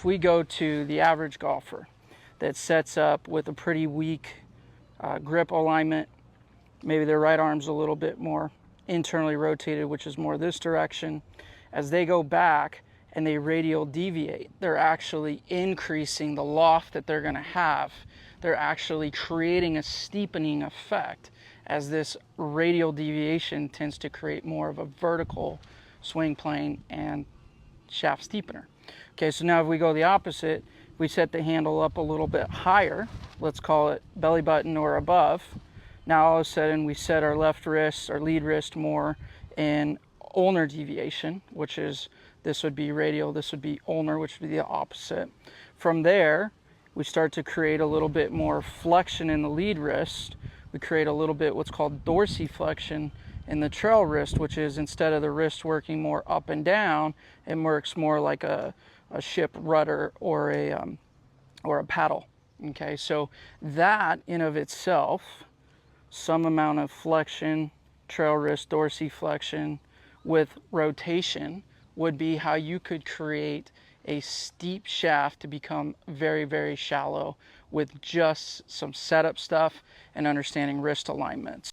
If we go to the average golfer that sets up with a pretty weak grip alignment, maybe their right arm's a little bit more internally rotated, which is more this direction, as they go back and they radial deviate, they're actually increasing the loft that they're going to have. They're actually creating a steepening effect, as this radial deviation tends to create more of a vertical swing plane and shaft steepener. Okay, so now if we go the opposite, we set the handle up a little bit higher, let's call it belly button or above. Now all of a sudden we set our left wrist, our lead wrist, more in ulnar deviation, which is, this would be radial, this would be ulnar, which would be the opposite. From there, we start to create a little bit more flexion in the lead wrist. We create a little bit what's called dorsiflexion in the trail wrist, which is, instead of the wrist working more up and down, it works more like a ship rudder or a paddle. Okay, so that in of itself, some amount of flexion, trail wrist dorsiflexion with rotation, would be how you could create a steep shaft to become very, very shallow with just some setup stuff and understanding wrist alignments.